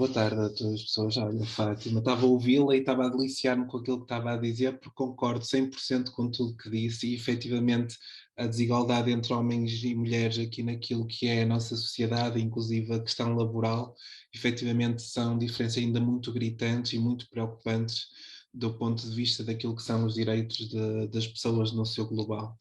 Boa tarde a todas as pessoas. Olha, Fátima, estava a ouvi-la e estava a deliciar-me com aquilo que estava a dizer, porque concordo 100% com tudo que disse e, efetivamente, a desigualdade entre homens e mulheres aqui naquilo que é a nossa sociedade, inclusive a questão laboral, efetivamente são diferenças ainda muito gritantes e muito preocupantes do ponto de vista daquilo que são os direitos das pessoas no seu global.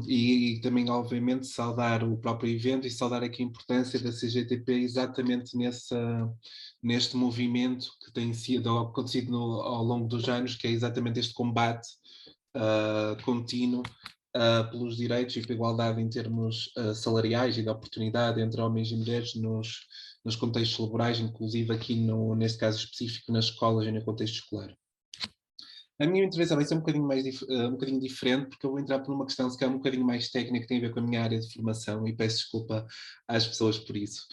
E também, obviamente, saudar o próprio evento e saudar aqui a importância da CGTP exatamente neste movimento que tem sido acontecido ao longo dos anos, que é exatamente este combate contínuo pelos direitos e pela igualdade em termos salariais e de oportunidade entre homens e mulheres nos contextos laborais, inclusive aqui neste caso específico nas escolas e no contexto escolar. A minha intervenção vai ser um bocadinho diferente, porque eu vou entrar por uma questão se calhar um bocadinho mais técnica, que tem a ver com a minha área de formação, e peço desculpa às pessoas por isso.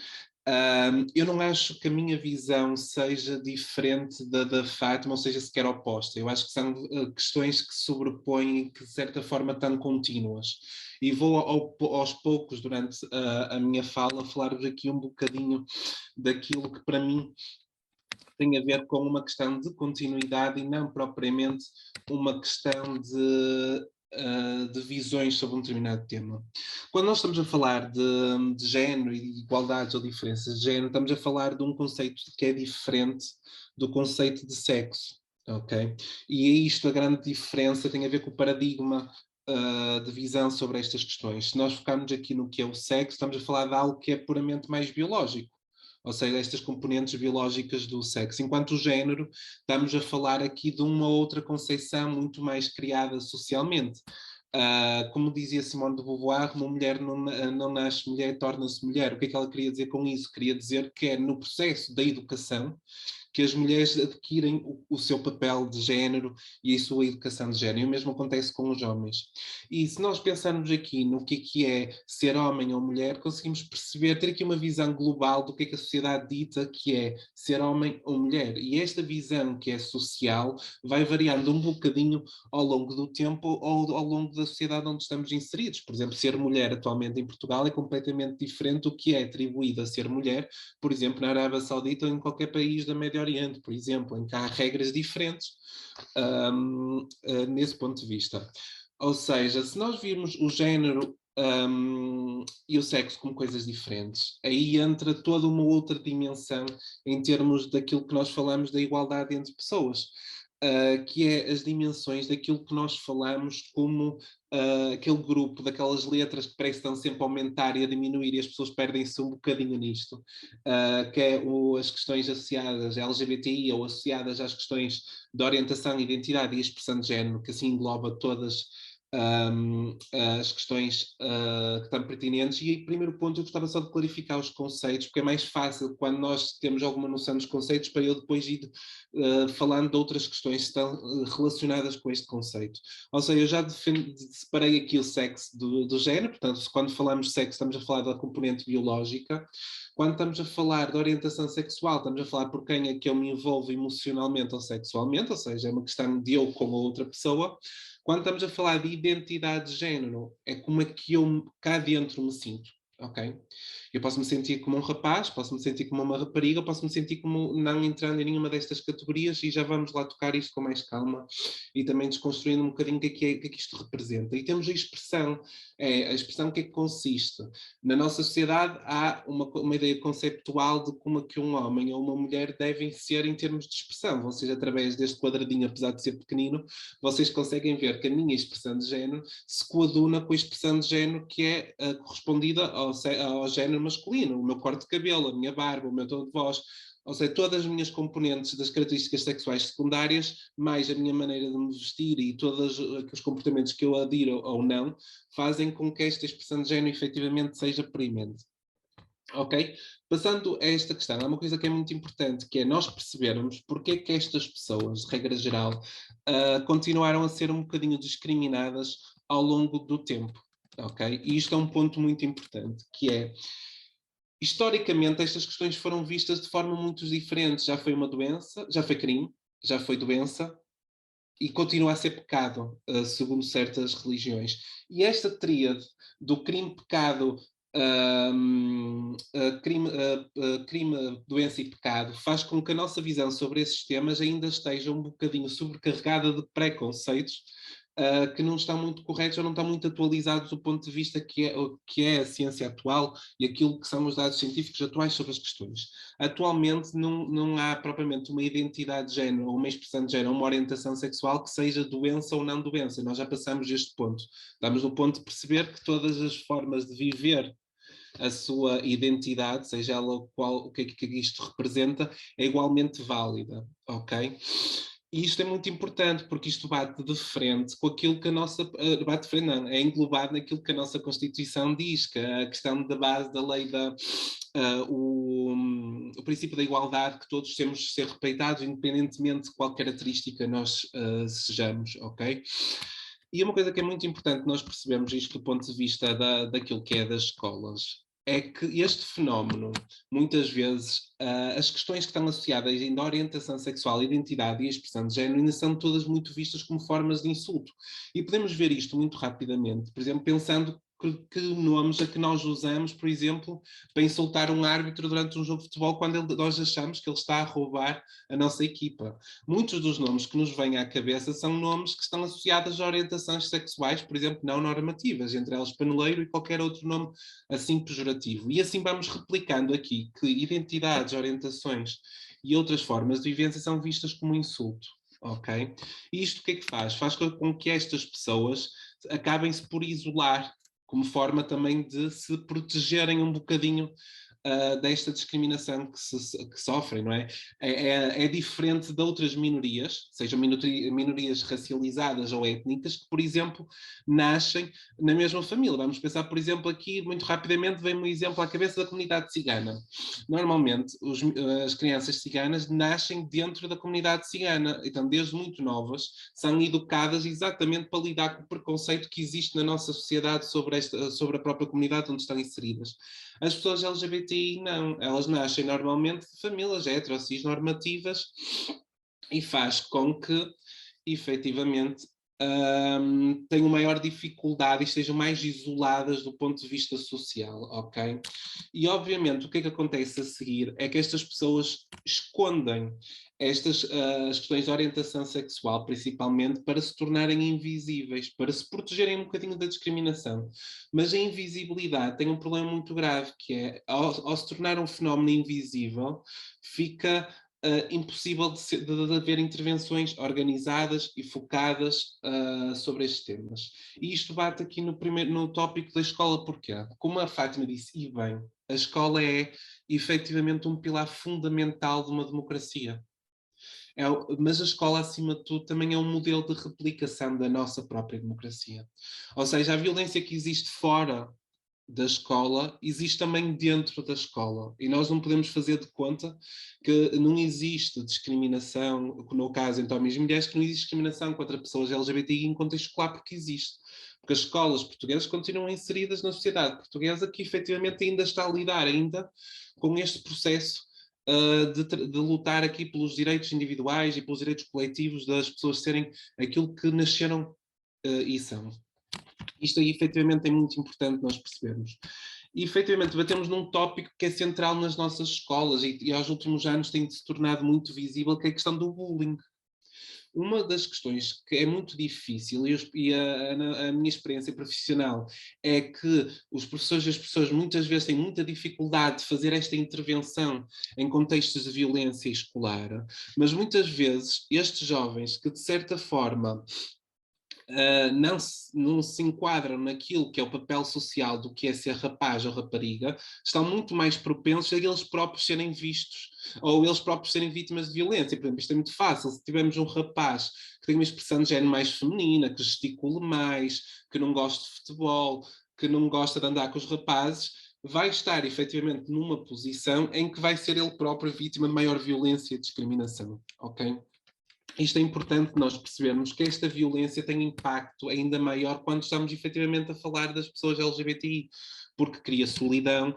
Eu não acho que a minha visão seja diferente da Fátima, ou seja, sequer oposta. Eu acho que são questões que se sobrepõem e que, de certa forma, estão contínuas. E vou aos poucos, durante a minha fala, falar-vos aqui um bocadinho daquilo que, para mim, tem a ver com uma questão de continuidade e não propriamente uma questão de visões sobre um determinado tema. Quando nós estamos a falar de género e de igualdades ou diferenças de género, estamos a falar de um conceito que é diferente do conceito de sexo, ok? E é isto a grande diferença, tem a ver com o paradigma de visão sobre estas questões. Se nós focarmos aqui no que é o sexo, estamos a falar de algo que é puramente mais biológico, ou seja, estas componentes biológicas do sexo. Enquanto o género, estamos a falar aqui de uma outra concepção muito mais criada socialmente. Como dizia Simone de Beauvoir, uma mulher não nasce mulher, torna-se mulher. O que é que ela queria dizer com isso? Queria dizer que é no processo da educação que as mulheres adquirem o seu papel de género e a sua educação de género. E o mesmo acontece com os homens. E se nós pensarmos aqui no que é ser homem ou mulher, conseguimos perceber, ter aqui uma visão global do que é que a sociedade dita que é ser homem ou mulher. E esta visão que é social vai variando um bocadinho ao longo do tempo ou ao longo da sociedade onde estamos inseridos. Por exemplo, ser mulher atualmente em Portugal é completamente diferente do que é atribuído a ser mulher, por exemplo, na Arábia Saudita ou em qualquer país do Médio Oriente, por exemplo, em que há regras diferentes nesse ponto de vista. Ou seja, se nós virmos o género e o sexo como coisas diferentes, aí entra toda uma outra dimensão em termos daquilo que nós falamos da igualdade entre pessoas. Que é as dimensões daquilo que nós falamos como aquele grupo, daquelas letras que parece que estão sempre a aumentar e a diminuir e as pessoas perdem-se um bocadinho nisto, que é as questões associadas à LGBTI ou associadas às questões de orientação, identidade e expressão de género, que assim engloba todas as questões que estão pertinentes. E aí, primeiro ponto, eu gostava só de clarificar os conceitos, porque é mais fácil quando nós temos alguma noção dos conceitos para eu depois ir falando de outras questões que estão relacionadas com este conceito. Ou seja, eu já separei aqui o sexo do género, portanto, quando falamos de sexo estamos a falar da componente biológica. Quando estamos a falar de orientação sexual, estamos a falar por quem é que eu me envolvo emocionalmente ou sexualmente, ou seja, é uma questão de eu com a outra pessoa. Quando estamos a falar de identidade de género, é como é que eu cá dentro me sinto, ok? Eu posso me sentir como um rapaz, posso me sentir como uma rapariga, posso me sentir como não entrando em nenhuma destas categorias e já vamos lá tocar isto com mais calma e também desconstruindo um bocadinho o que é que isto representa. E temos a expressão que é que consiste. Na nossa sociedade há uma ideia conceptual de como é que um homem ou uma mulher devem ser em termos de expressão. Vocês, através deste quadradinho, apesar de ser pequenino, vocês conseguem ver que a minha expressão de género se coaduna com a expressão de género que é correspondida ao género masculino, o meu corte de cabelo, a minha barba, o meu tom de voz, ou seja, todas as minhas componentes das características sexuais secundárias, mais a minha maneira de me vestir e todos os comportamentos que eu adiro ou não, fazem com que esta expressão de género efetivamente seja premente. Ok? Passando a esta questão, há uma coisa que é muito importante, que é nós percebermos porque é que estas pessoas, de regra geral, continuaram a ser um bocadinho discriminadas ao longo do tempo. Ok? E isto é um ponto muito importante, que é, historicamente, estas questões foram vistas de forma muito diferente. Já foi uma doença, já foi crime, já foi doença, e continua a ser pecado, segundo certas religiões. E esta tríade do crime, pecado crime, doença e pecado, faz com que a nossa visão sobre esses temas ainda esteja um bocadinho sobrecarregada de preconceitos que não estão muito corretos ou não estão muito atualizados do ponto de vista que é a ciência atual e aquilo que são os dados científicos atuais sobre as questões. Atualmente não há propriamente uma identidade de género, ou uma expressão de género, ou uma orientação sexual que seja doença ou não doença. Nós já passamos este ponto. Estamos no ponto de perceber que todas as formas de viver a sua identidade, seja ela o que é que isto representa, é igualmente válida, ok? E isto é muito importante porque isto bate de frente com aquilo que a nossa. Bate de frente, não, é englobado naquilo que a nossa Constituição diz, que a questão da base da lei o princípio da igualdade, que todos temos de ser respeitados, independentemente de qual característica nós sejamos, ok? E uma coisa que é muito importante nós percebemos isto do ponto de vista daquilo que é das escolas, é que este fenómeno, muitas vezes, as questões que estão associadas ainda à orientação sexual, identidade e expressão de género ainda são todas muito vistas como formas de insulto. E podemos ver isto muito rapidamente, por exemplo, pensando que nomes é que nós usamos, por exemplo, para insultar um árbitro durante um jogo de futebol quando nós achamos que ele está a roubar a nossa equipa. Muitos dos nomes que nos vêm à cabeça são nomes que estão associados a orientações sexuais, por exemplo, não normativas, entre elas paneleiro e qualquer outro nome assim pejorativo. E assim vamos replicando aqui que identidades, orientações e outras formas de vivência são vistas como insulto. Ok? E isto o que é que faz? Faz com que estas pessoas acabem-se por isolar, como forma também de se protegerem um bocadinho desta discriminação que sofrem, não é? É diferente de outras minorias, sejam minorias racializadas ou étnicas, que, por exemplo, nascem na mesma família. Vamos pensar, por exemplo, aqui, muito rapidamente, vem um exemplo à cabeça da comunidade cigana. Normalmente, as crianças ciganas nascem dentro da comunidade cigana, então, desde muito novas, são educadas exatamente para lidar com o preconceito que existe na nossa sociedade sobre a própria comunidade onde estão inseridas. As pessoas LGBTI não, elas nascem normalmente de famílias cis normativas e faz com que, efetivamente, tenham maior dificuldade e estejam mais isoladas do ponto de vista social, ok? E, obviamente, o que é que acontece a seguir é que estas pessoas escondem as questões de orientação sexual, principalmente, para se tornarem invisíveis, para se protegerem um bocadinho da discriminação. Mas a invisibilidade tem um problema muito grave, que é, ao se tornar um fenómeno invisível, fica impossível de haver intervenções organizadas e focadas sobre estes temas. E isto bate aqui no tópico da escola, porquê? Como a Fátima disse, e bem, a escola é efetivamente um pilar fundamental de uma democracia. Mas a escola, acima de tudo, também é um modelo de replicação da nossa própria democracia. Ou seja, a violência que existe fora da escola existe também dentro da escola e nós não podemos fazer de conta que não existe discriminação, no caso entre homens e mulheres, que não existe discriminação contra pessoas LGBTI em contexto escolar, porque existe. Porque as escolas portuguesas continuam inseridas na sociedade portuguesa que efetivamente ainda está a lidar ainda com este processo de lutar aqui pelos direitos individuais e pelos direitos coletivos das pessoas serem aquilo que nasceram e são. Isto aí, efetivamente, é muito importante nós percebermos. E, efetivamente, batemos num tópico que é central nas nossas escolas e aos últimos anos tem se tornado muito visível, que é a questão do bullying. Uma das questões que é muito difícil, a minha experiência profissional, é que os professores e as professoras muitas vezes têm muita dificuldade de fazer esta intervenção em contextos de violência escolar, mas muitas vezes estes jovens que, de certa forma, não se enquadram naquilo que é o papel social do que é ser rapaz ou rapariga, estão muito mais propensos a eles próprios serem vistos ou eles próprios serem vítimas de violência. Por exemplo, isto é muito fácil. Se tivermos um rapaz que tem uma expressão de género mais feminina, que gesticule mais, que não gosta de futebol, que não gosta de andar com os rapazes, vai estar efetivamente numa posição em que vai ser ele próprio vítima de maior violência e discriminação, ok? Isto é importante nós percebermos que esta violência tem impacto ainda maior quando estamos efetivamente a falar das pessoas LGBTI, porque cria solidão,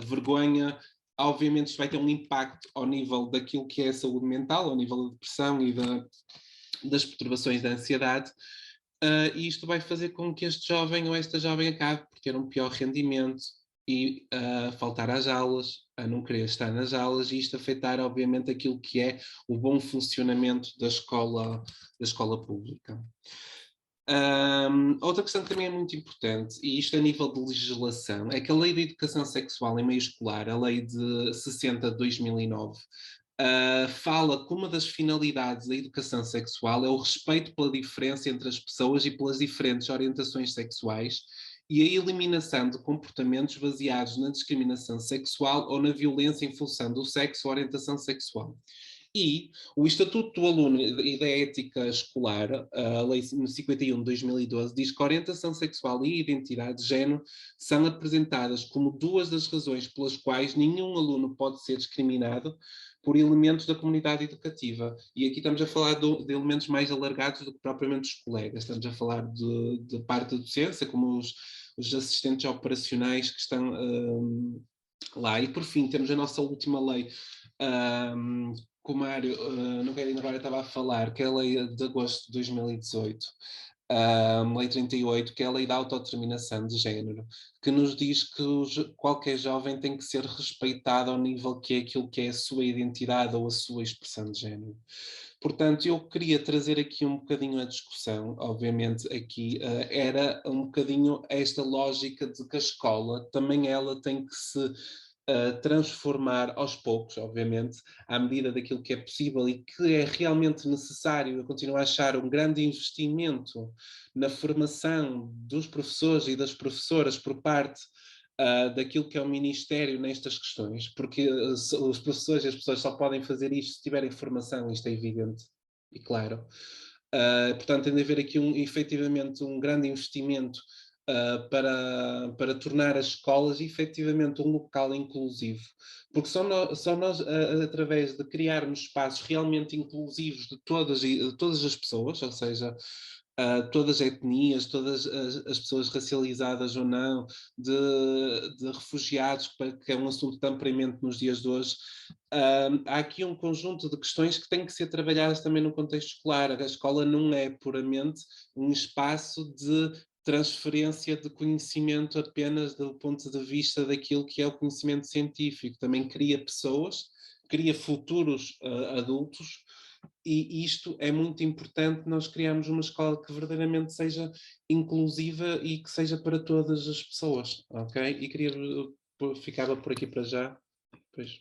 vergonha. Obviamente isto vai ter um impacto ao nível daquilo que é a saúde mental, ao nível da depressão e das perturbações da ansiedade, e isto vai fazer com que este jovem ou esta jovem acabe por ter um pior rendimento e a faltar às aulas, a não querer estar nas aulas, e isto afetar, obviamente, aquilo que é o bom funcionamento da escola pública. Outra questão que também é muito importante, e isto a nível de legislação, é que a Lei de Educação Sexual em Meio Escolar, a Lei de 60 de 2009, fala que uma das finalidades da educação sexual é o respeito pela diferença entre as pessoas e pelas diferentes orientações sexuais e a eliminação de comportamentos baseados na discriminação sexual ou na violência em função do sexo ou orientação sexual. E o Estatuto do Aluno e da Ética Escolar, a Lei 51 de 2012, diz que a orientação sexual e a identidade de género são apresentadas como duas das razões pelas quais nenhum aluno pode ser discriminado por elementos da comunidade educativa. E aqui estamos a falar de elementos mais alargados do que propriamente os colegas. Estamos a falar de parte da docência, como os assistentes operacionais que estão lá. E por fim, temos a nossa última lei, que o Mário Nogueira agora estava a falar, que é a lei de agosto de 2018, lei 38, que é a lei da autodeterminação de género, que nos diz que qualquer jovem tem que ser respeitado ao nível que é aquilo que é a sua identidade ou a sua expressão de género. Portanto, eu queria trazer aqui um bocadinho a discussão, obviamente aqui era um bocadinho esta lógica de que a escola também ela tem que se transformar aos poucos, obviamente, à medida daquilo que é possível e que é realmente necessário. Eu continuo a achar um grande investimento na formação dos professores e das professoras por parte daquilo que é o Ministério nestas questões, porque os professores e as pessoas só podem fazer isto se tiverem formação, isto é evidente e claro. Portanto, tem de haver aqui efetivamente um grande investimento para tornar as escolas efetivamente um local inclusivo. Porque só nós através de criarmos espaços realmente inclusivos de todas as pessoas, ou seja, todas as etnias, todas as pessoas racializadas ou não, de refugiados, que é um assunto tão premente nos dias de hoje, há aqui um conjunto de questões que têm que ser trabalhadas também no contexto escolar. A escola não é puramente um espaço de transferência de conhecimento apenas do ponto de vista daquilo que é o conhecimento científico. Também cria pessoas, cria futuros adultos, e isto é muito importante, nós criarmos uma escola que verdadeiramente seja inclusiva e que seja para todas as pessoas, ok? E ficava por aqui para já. Pois.